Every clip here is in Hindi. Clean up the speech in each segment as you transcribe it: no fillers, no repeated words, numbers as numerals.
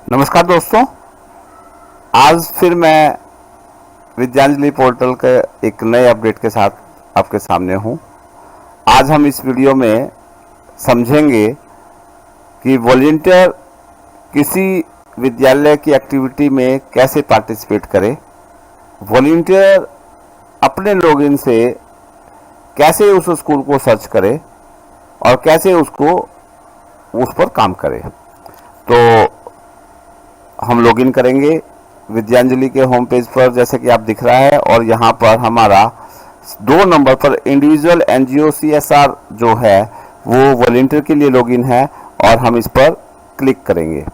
नमस्कार दोस्तों, आज फिर मैं विद्यांजलि पोर्टल के एक नए अपडेट के साथ आपके सामने हूं। आज हम इस वीडियो में समझेंगे कि वॉलंटियर किसी विद्यालय की एक्टिविटी में कैसे पार्टिसिपेट करे, वॉलंटियर अपने लॉगिन से कैसे उस स्कूल को सर्च करे और कैसे उसको उस पर काम करे। तो हम लॉगिन करेंगे विद्यांजलि के होम पेज पर, जैसे कि आप दिख रहा है, और यहाँ पर हमारा 2 नंबर पर इंडिविजुअल एनजीओ सीएसआर जो है वो वॉलंटियर के लिए लॉगिन है और हम इस पर क्लिक करेंगे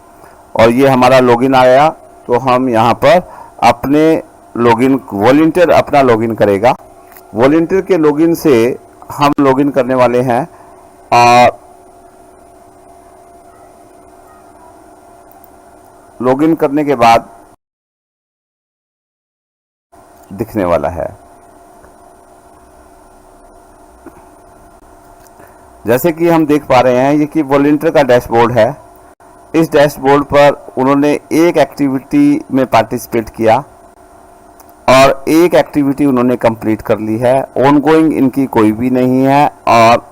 और ये हमारा लॉगिन आया। तो हम यहाँ पर अपने लॉगिन, वॉलंटियर अपना लॉगिन करेगा। वॉलंटियर के लॉगिन से हम लॉगिन करने वाले हैं और लॉगिन करने के बाद दिखने वाला है। जैसे कि हम देख पा रहे हैं, ये कि वॉलंटियर का डैशबोर्ड है। इस डैशबोर्ड पर उन्होंने एक एक्टिविटी में पार्टिसिपेट किया और एक एक्टिविटी उन्होंने कंप्लीट कर ली है। ऑनगोइंग इनकी कोई भी नहीं है और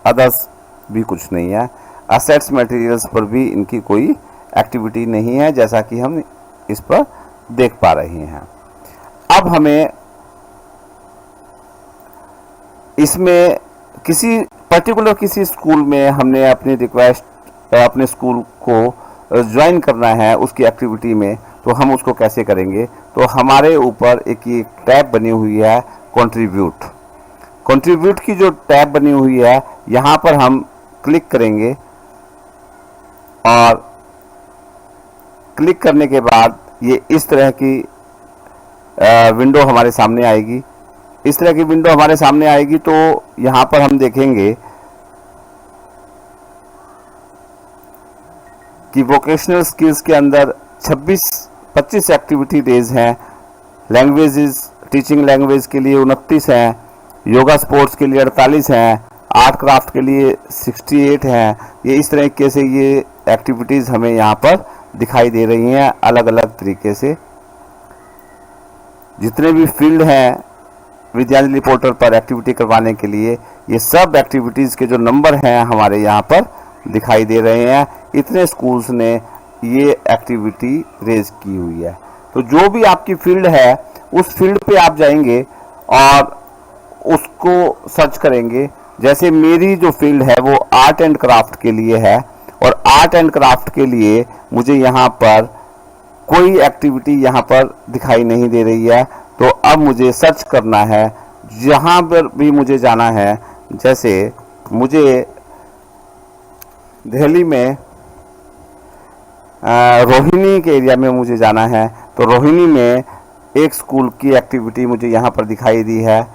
अदर्स भी कुछ नहीं है। असेट्स मटेरियल्स पर भी इनकी कोई एक्टिविटी नहीं है, जैसा कि हम इस पर देख पा रहे हैं। अब हमें इसमें किसी स्कूल में हमने अपनी रिक्वेस्ट अपने स्कूल को ज्वाइन करना है उसकी एक्टिविटी में, तो हम उसको कैसे करेंगे। तो हमारे ऊपर एक ये टैब बनी हुई है कंट्रीब्यूट की जो टैब बनी हुई है, यहाँ पर हम क्लिक करेंगे और क्लिक करने के बाद ये इस तरह की विंडो हमारे सामने आएगी। इस तरह की विंडो हमारे सामने आएगी तो यहाँ पर हम देखेंगे कि वोकेशनल स्किल्स के अंदर 25 एक्टिविटी डेज हैं। लैंग्वेजेस, टीचिंग लैंग्वेज के लिए 29 हैं, योगा स्पोर्ट्स के लिए 48 हैं, आर्ट क्राफ्ट के लिए 68 हैं। ये इस तरीके से ये एक्टिविटीज़ हमें यहाँ पर दिखाई दे रही हैं अलग अलग तरीके से। जितने भी फील्ड हैं विद्यांजलि पोर्टल पर एक्टिविटी करवाने के लिए, ये सब एक्टिविटीज़ के जो नंबर हैं हमारे यहाँ पर दिखाई दे रहे हैं। इतने स्कूल्स ने ये एक्टिविटी रेज की हुई है। तो जो भी आपकी फील्ड है उस फील्ड पे आप जाएंगे और उसको सर्च करेंगे। जैसे मेरी जो फील्ड है वो आर्ट एंड क्राफ्ट के लिए है और आर्ट एंड क्राफ्ट के लिए मुझे यहाँ पर कोई एक्टिविटी यहाँ पर दिखाई नहीं दे रही है। तो अब मुझे सर्च करना है, जहाँ पर भी मुझे जाना है। जैसे मुझे दिल्ली में रोहिणी के एरिया में मुझे जाना है, तो रोहिणी में एक स्कूल की एक्टिविटी मुझे यहाँ पर दिखाई दी है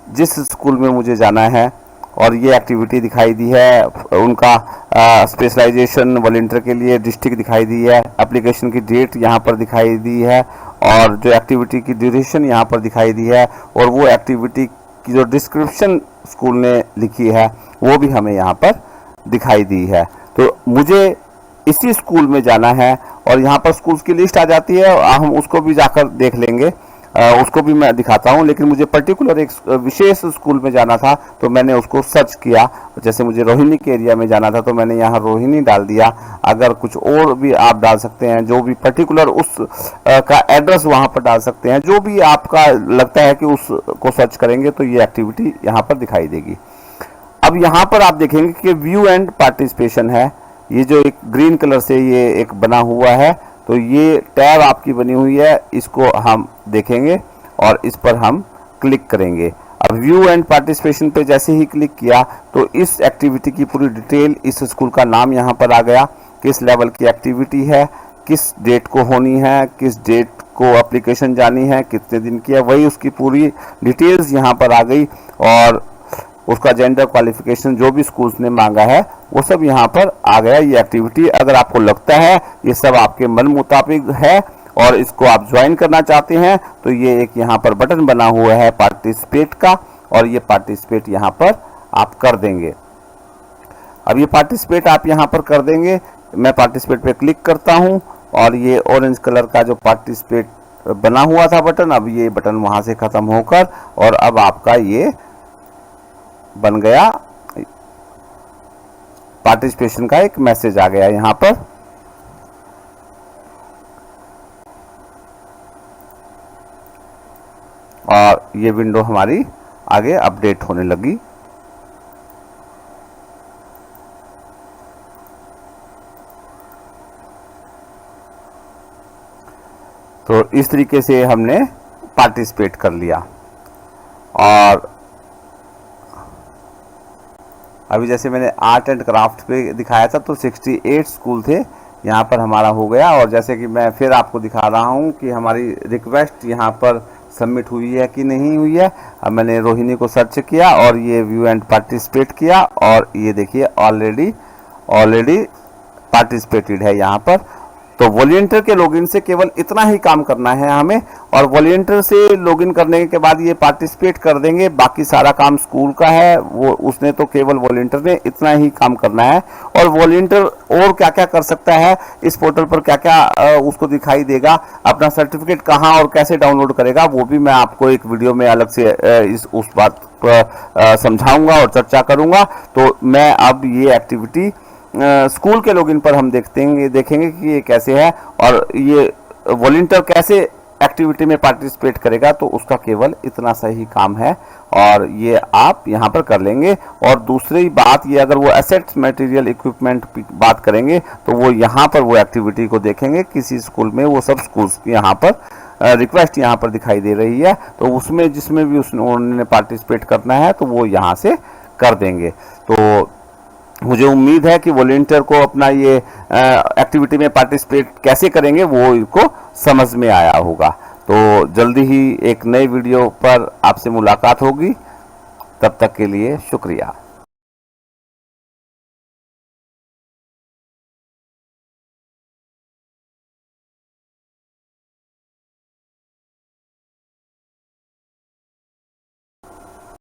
जिस स्कूल में मुझे जाना है, और ये एक्टिविटी दिखाई दी है। उनका स्पेशलाइजेशन वॉलंटियर के लिए डिस्ट्रिक्ट दिखाई दी है, एप्लीकेशन की डेट यहाँ पर दिखाई दी है और जो एक्टिविटी की ड्यूरेशन यहाँ पर दिखाई दी है, और वो एक्टिविटी की जो डिस्क्रिप्शन स्कूल ने लिखी है वो भी हमें यहाँ पर दिखाई दी है। तो मुझे इसी स्कूल में जाना है और यहाँ पर स्कूल्स की लिस्ट आ जाती है, हम उसको भी जाकर देख लेंगे, उसको भी मैं दिखाता हूँ। लेकिन मुझे पर्टिकुलर एक विशेष स्कूल में जाना था तो मैंने उसको सर्च किया। जैसे मुझे रोहिणी के एरिया में जाना था तो मैंने यहाँ रोहिणी डाल दिया। अगर कुछ और भी आप डाल सकते हैं, जो भी पर्टिकुलर उस का एड्रेस वहाँ पर डाल सकते हैं, जो भी आपका लगता है कि उसको सर्च करेंगे तो ये एक्टिविटी यहाँ पर दिखाई देगी। अब यहाँ पर आप देखेंगे कि व्यू एंड पार्टिसिपेशन है, ये जो एक ग्रीन कलर से ये एक बना हुआ है, तो ये टैब आपकी बनी हुई है, इसको हम देखेंगे और इस पर हम क्लिक करेंगे। अब व्यू एंड पार्टिसिपेशन पे जैसे ही क्लिक किया तो इस एक्टिविटी की पूरी डिटेल, इस स्कूल का नाम यहाँ पर आ गया, किस लेवल की एक्टिविटी है, किस डेट को होनी है, किस डेट को एप्लीकेशन जानी है, कितने दिन की है, वही उसकी पूरी डिटेल्स यहाँ पर आ गई। और उसका जेंडर क्वालिफिकेशन जो भी स्कूल्स ने मांगा है वो सब यहाँ पर आ गया। ये एक्टिविटी अगर आपको लगता है ये सब आपके मन मुताबिक है और इसको आप ज्वाइन करना चाहते हैं तो ये एक यहाँ पर बटन बना हुआ है पार्टिसिपेट का, और ये पार्टिसिपेट यहाँ पर आप कर देंगे। अब ये पार्टिसिपेट आप यहाँ पर कर देंगे मैं पार्टिसिपेट पे क्लिक करता हूं और ये ऑरेंज कलर का जो पार्टिसिपेट बना हुआ था बटन, अब ये बटन वहां से खत्म होकर और अब आपका ये बन गया, पार्टिसिपेशन का एक मैसेज आ गया यहां पर। और ये विंडो हमारी आगे अपडेट होने लगी। तो इस तरीके से हमने पार्टिसिपेट कर लिया। और अभी जैसे मैंने आर्ट एंड क्राफ्ट पे दिखाया था तो 68 स्कूल थे, यहाँ पर हमारा हो गया। और जैसे कि मैं फिर आपको दिखा रहा हूँ कि हमारी रिक्वेस्ट यहाँ पर सबमिट हुई है कि नहीं हुई है। अब मैंने रोहिणी को सर्च किया और ये व्यू एंड पार्टिसिपेट किया और ये देखिए ऑलरेडी पार्टिसिपेटेड है यहाँ पर। तो वॉलंटियर के लॉगिन से केवल इतना ही काम करना है हमें, और वॉलंटियर से लॉगिन करने के बाद ये पार्टिसिपेट कर देंगे। बाकी सारा काम स्कूल का है, वो उसने तो केवल वॉलंटियर ने इतना ही काम करना है। और वॉलंटियर और क्या क्या कर सकता है इस पोर्टल पर, क्या क्या उसको दिखाई देगा, अपना सर्टिफिकेट कहाँ और कैसे डाउनलोड करेगा, वो भी मैं आपको एक वीडियो में अलग से उस बात पर समझाऊंगा और चर्चा करूंगा। तो मैं अब ये एक्टिविटी स्कूल के लॉगिन पर हम देखेंगे कि ये कैसे है और ये वॉलंटियर कैसे एक्टिविटी में पार्टिसिपेट करेगा। तो उसका केवल इतना सा ही काम है और ये आप यहाँ पर कर लेंगे। और दूसरी बात, ये अगर वो एसेट्स मटेरियल इक्विपमेंट बात करेंगे तो वो यहाँ पर वो एक्टिविटी को देखेंगे किसी स्कूल में, वो सब स्कूल्स की यहाँ पर रिक्वेस्ट यहाँ पर दिखाई दे रही है। तो उसमें जिसमें भी उन्होंने पार्टिसिपेट करना है तो वो यहाँ से कर देंगे। तो मुझे उम्मीद है कि वॉलंटियर को अपना ये एक्टिविटी में पार्टिसिपेट कैसे करेंगे वो इनको समझ में आया होगा। तो जल्दी ही एक नए वीडियो पर आपसे मुलाकात होगी, तब तक के लिए शुक्रिया।